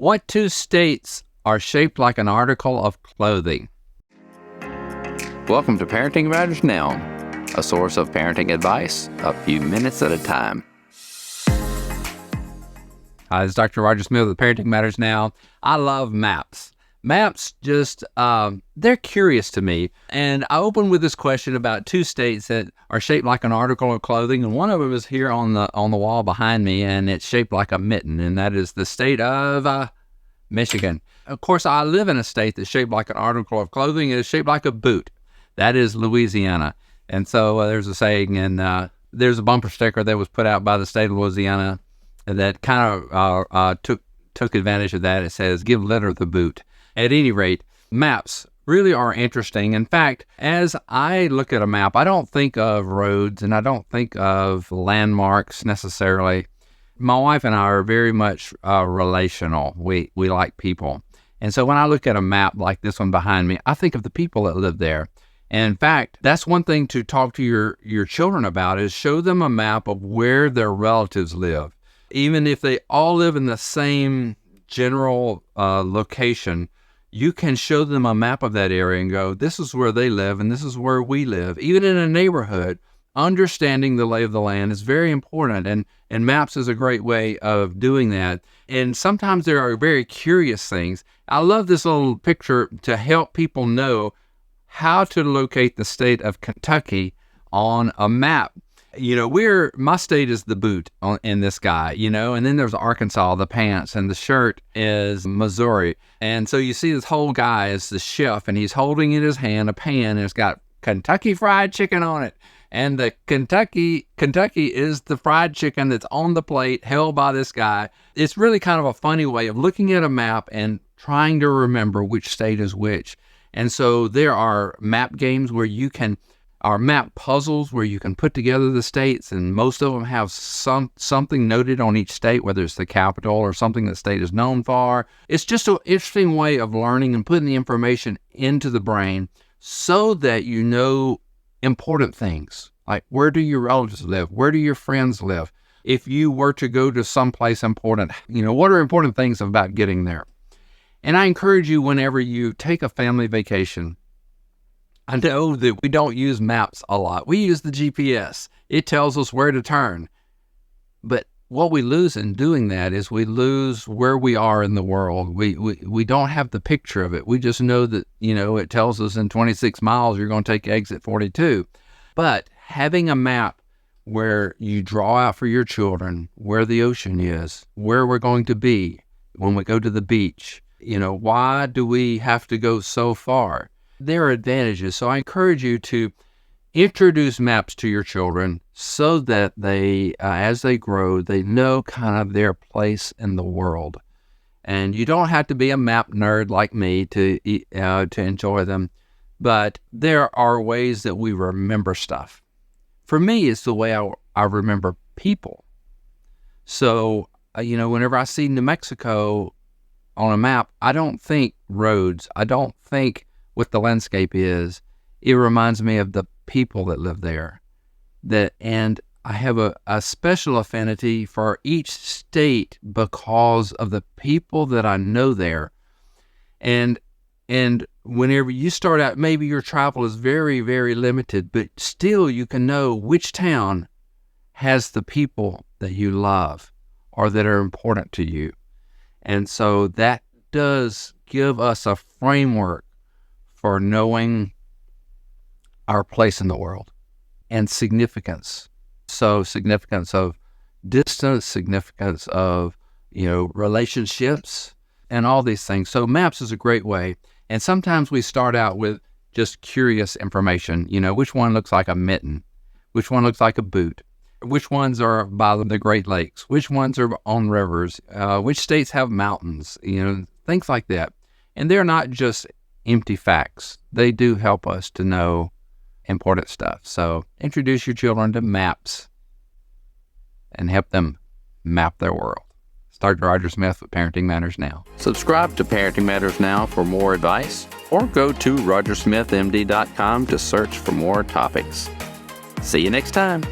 What two states are shaped like an article of clothing? Welcome to Parenting Matters Now, a source of parenting advice a few minutes at a time. Hi, this is Dr. Roger Smith with Parenting Matters Now. I love maps. Maps just, they're curious to me. And I open with this question about two states that are shaped like an article of clothing. And one of them is here on the wall behind me, and it's shaped like a mitten. And that is the state of Michigan. Of course, I live in a state that's shaped like an article of clothing. It is shaped like a boot. That is Louisiana. And so there's a saying, and there's a bumper sticker that was put out by the state of Louisiana that kind of took advantage of that. It says, "Give litter the boot." At any rate, maps really are interesting. In fact, as I look at a map, I don't think of roads and I don't think of landmarks necessarily. My wife and I are very much relational. We like people. And so when I look at a map like this one behind me, I think of the people that live there. And in fact, that's one thing to talk to your children about, is show them a map of where their relatives live. Even if they all live in the same general location, you can show them a map of that area and go, this is where they live and this is where we live. Even in a neighborhood, understanding the lay of the land is very important, and maps is a great way of doing that. And sometimes there are very curious things. I love this little picture to help people know how to locate the state of Kentucky on a map. You know, my state is the boot in this guy, you know, and then there's Arkansas, the pants, and the shirt is Missouri. And so you see this whole guy is the chef, and he's holding in his hand a pan, and it's got Kentucky Fried Chicken on it. And the Kentucky is the fried chicken that's on the plate held by this guy. It's really kind of a funny way of looking at a map and trying to remember which state is which. And so there are map games where are map puzzles where you can put together the states, and most of them have something noted on each state, whether it's the capital or something the state is known for. It's just an interesting way of learning and putting the information into the brain so that you know important things, like where do your relatives live? Where do your friends live? If you were to go to someplace important, you know, what are important things about getting there? And I encourage you, whenever you take a family vacation, I know that we don't use maps a lot. We use the GPS. It tells us where to turn. But what we lose in doing that is we lose where we are in the world. We don't have the picture of it. We just know that, you know, it tells us in 26 miles you're going to take exit 42. But having a map where you draw out for your children where the ocean is, where we're going to be when we go to the beach, you know, why do we have to go so far? There are advantages. So I encourage you to introduce maps to your children so that they, as they grow, they know kind of their place in the world. And you don't have to be a map nerd like me to enjoy them, but there are ways that we remember stuff. For me, it's the way I remember people. So, you know, whenever I see New Mexico on a map, I don't think roads. I don't think what the landscape is. It reminds me of the people that live there. And I have a special affinity for each state because of the people that I know there. And whenever you start out, maybe your travel is very, very limited, but still you can know which town has the people that you love or that are important to you. And so that does give us a framework for knowing our place in the world and significance. So significance of distance, significance of, you know, relationships and all these things. So maps is a great way. And sometimes we start out with just curious information, you know, which one looks like a mitten, which one looks like a boot, which ones are by the Great Lakes, which ones are on rivers, which states have mountains, you know, things like that. And they're not just empty facts. They do help us to know important stuff. So introduce your children to maps and help them map their world. It's Dr. Roger Smith with Parenting Matters Now. Subscribe to Parenting Matters Now for more advice, or go to rogersmithmd.com to search for more topics. See you next time.